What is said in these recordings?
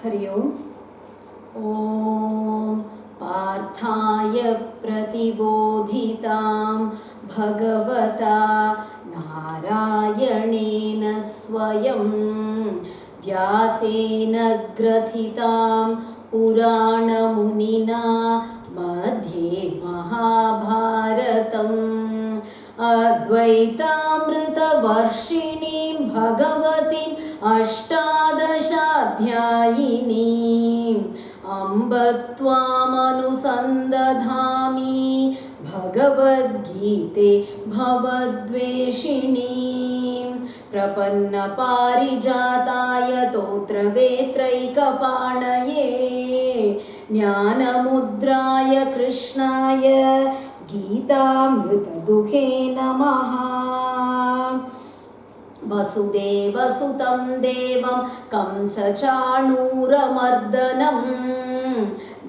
हरि ओम। ॐ पार्थाय प्रतिबोधितां भगवता नारायणेन स्वयं व्यासेन ग्रथितां पुराणमुनिना मध्ये महाभारतम् अद्वैतामृतवर्षिणीं भगवतीम् अष्टादशाध्यायिनीम् अम्ब त्वामनुसन्दधामि भगवद्गीते भवद्वेषिणीं प्रपन्नपारिजाताय तोत्रवेत्रैकपाणये ज्ञानमुद्राय कृष्णाय गीतामृतदुहे नमः। वसुदेवसुतं देवं कंसचाणूरमर्दनं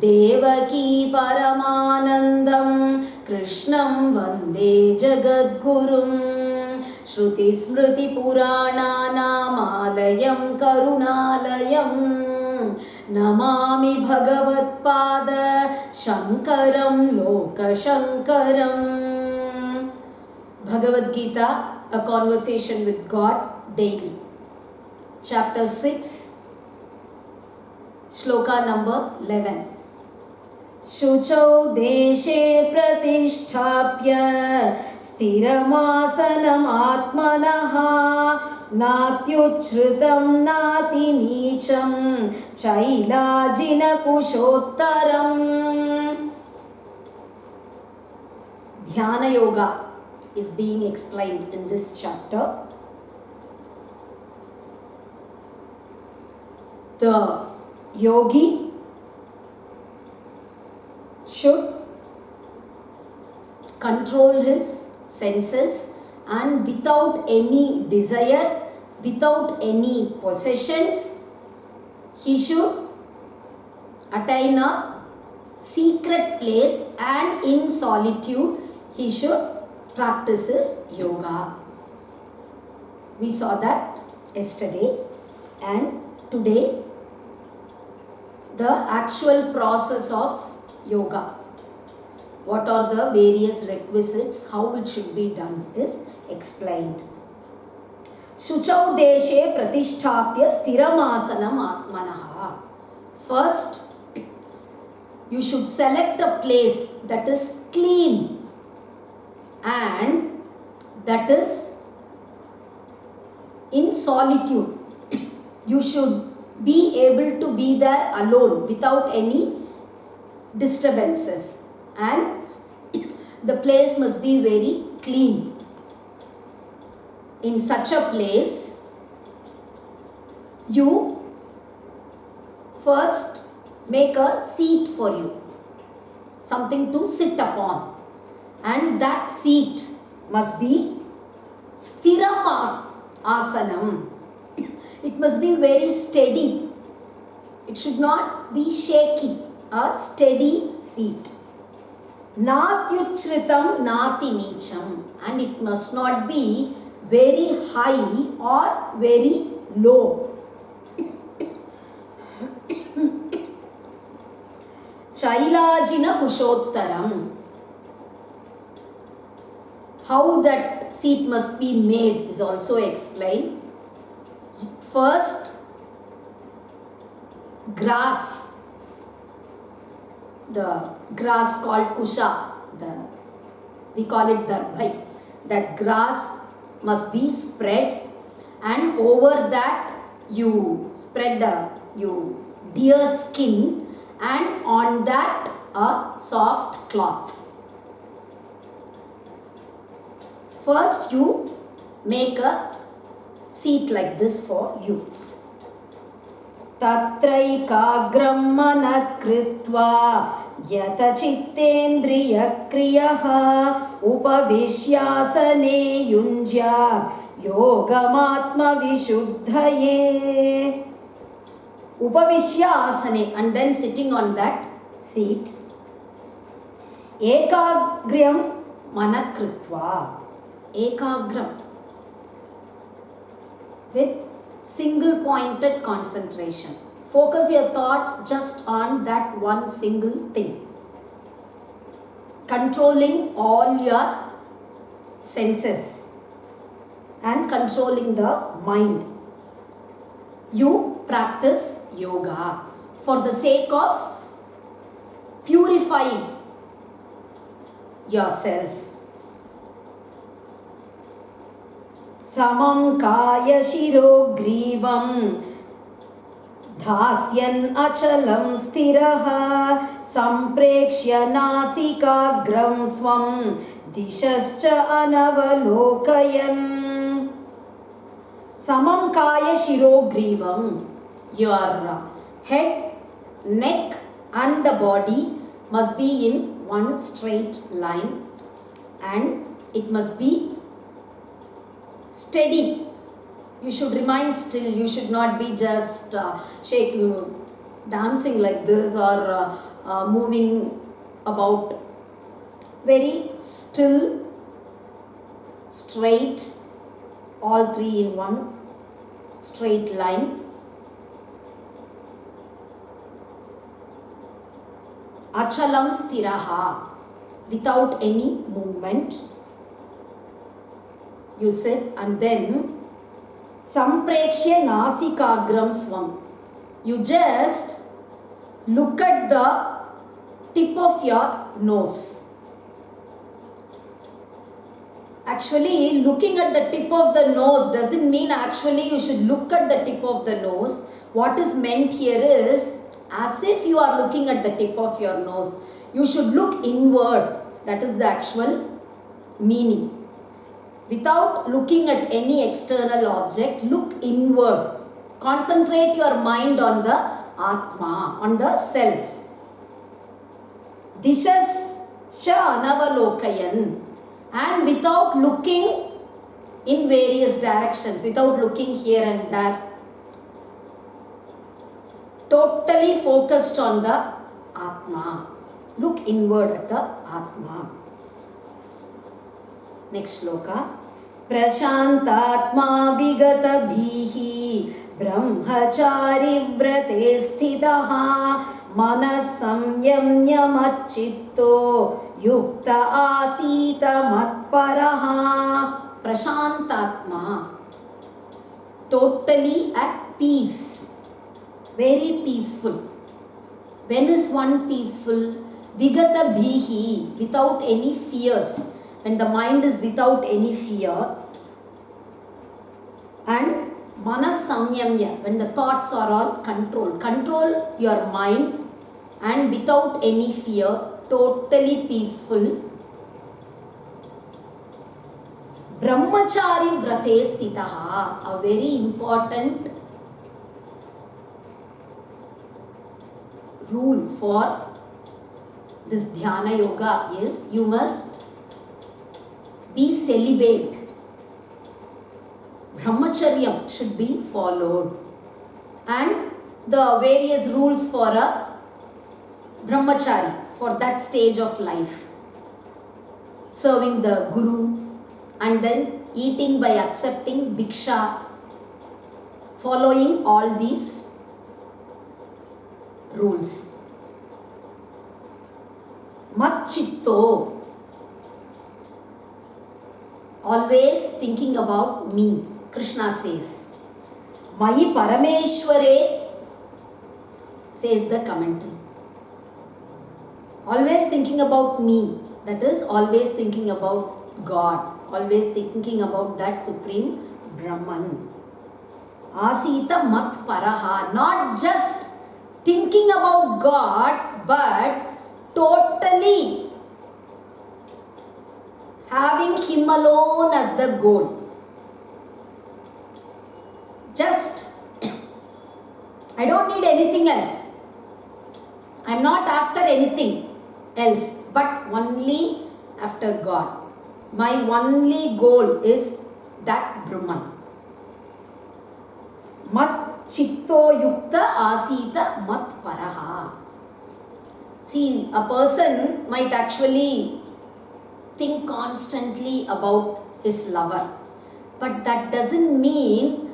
देवकी परमानन्दं कृष्णं वन्दे जगद्गुरुं श्रुतिस्मृतिपुराणानामालयं करुणालयं नमामि भगवत्पाद शङ्करं लोकशङ्करम्। Bhagavad Gita, a conversation with God daily. Chapter 6, Shloka number 11. Shuchau deshe pratisthapya sthiramasana atmanaha natyuchritam nati nicham chailajina kushottaram. Dhyana Yoga is being explained in this chapter. The yogi should control his senses and without any desire, without any possessions, he should attain a secret place and in solitude he should practices yoga. We saw that yesterday, and today the actual process of yoga. What are the various requisites, how it should be done is explained. Shuchau deshe pratisthapya sthiramasanam atmanaha. First, you should select a place that is clean and that is in solitude. You should be able to be there alone without any disturbances, and the place must be very clean. In such a place, you first make a seat for you, something to sit upon. And that seat must be sthiram asanam. It must be very steady. It should not be shaky. A steady seat. Natyuchritam nati nicham. And it must not be very high or very low. Chailajina kushottaram. How that seat must be made is also explained. First, grass, the grass called kusha, we call it darbhai. That grass must be spread, and over that you spread your deer skin, and on that a soft cloth. First, you make a seat like this for you. Tatraikagram manakritva yata chittendriya kriyaha upavishyasane yunjyat yogamatma vishuddhaye. Upavishyasane, and then sitting on that seat. Ekagryam manakritva. Ekagram, with single pointed concentration, Focus your thoughts just on that one single thing. Controlling all your senses and controlling the mind. You practice yoga for the sake of purifying yourself. Samam kaya shiro grivam Dhasyan achalam stiraha Samprekshya nasikagram swam Dishascha anavalokayan. Samam kaya shiro grivam. Your head, neck and the body must be in one straight line, and it must be steady. You should remain still. You should not be just dancing like this or moving about. Very still, straight, all three in one straight line. Achalam stiraha, without any movement. You sit, and then Samprekshya nasikagram swam. You just look at the tip of your nose. Actually, looking at the tip of the nose doesn't mean actually you should look at the tip of the nose. What is meant here is as if you are looking at the tip of your nose. You should look inward. That is the actual meaning. Without looking at any external object, look inward. Concentrate your mind on the Atma, on the self. Dishascha anavalokayan. And without looking in various directions, without looking here and there, totally focused on the Atma. Look inward at the Atma. Next sloka. Prashantatma vigata bhihi brahmachari vrate sthitaha manas samyamya machitto yukta asita matparaha. Prashantatma, totally at peace, very peaceful. When is one peaceful? Vigata bhihi, without any fears. When the mind is without any fear. And manas samyamya, when the thoughts are all controlled. Control your mind and without any fear, totally peaceful. Brahmachari vrate sthitaha, a very important rule for this dhyana yoga is you must be celibate. Brahmacharyam should be followed. And the various rules for a brahmachari for that stage of life. Serving the guru and then eating by accepting bhiksha. Following all these rules. Machitto, always thinking about me. Krishna says, Mayi Parameshware, says the commentary. Always thinking about me, that is always thinking about God, always thinking about that Supreme Brahman. Asita mat paraha, not just thinking about God, but totally having Him alone as the goal. Just, I don't need anything else. I'm not after anything else, but only after God. My only goal is that Brahman. Mat chitto yukta asita mat paraha. See, a person might actually think constantly about his lover, but that doesn't mean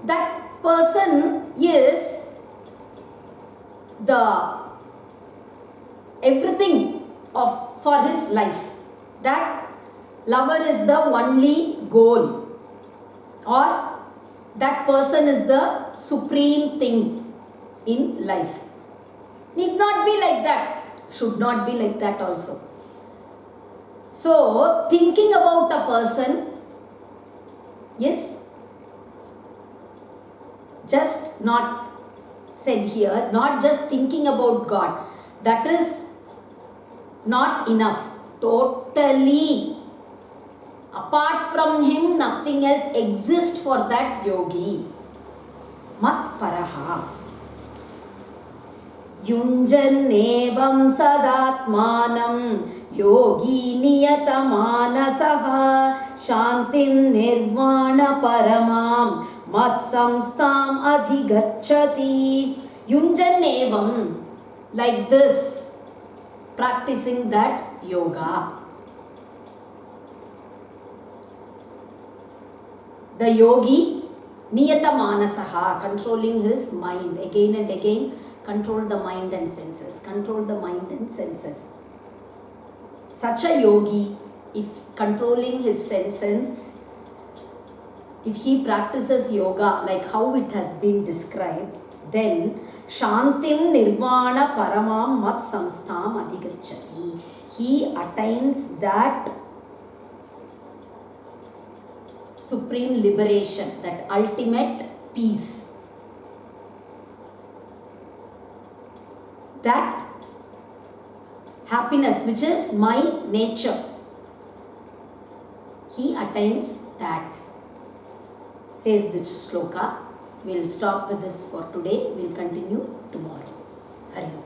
that person is the everything for his life. That lover is the only goal, or that person is the supreme thing in life. Need not be like that. Should not be like that also. So, thinking about a person is just not said here, not just thinking about God. That is not enough. Totally. Apart from him, nothing else exists for that yogi. Mat paraha. Yunjannevam sadatmanam yogi niyatamanasah shantim nirvana paramam mat samstam adhigacchati. Yunjannevam, like this, practicing that yoga. The yogi niyatamanasah, controlling his mind again and again. Control the mind and senses. Control the mind and senses. Such a yogi, if controlling his senses, if he practices yoga like how it has been described, then Shantim Nirvana Paramam Mat Samstham Adhigacchati. He attains that supreme liberation, that ultimate peace. That happiness which is my nature. He attains that. Says this shloka. We'll stop with this for today. We'll continue tomorrow. Hari Om.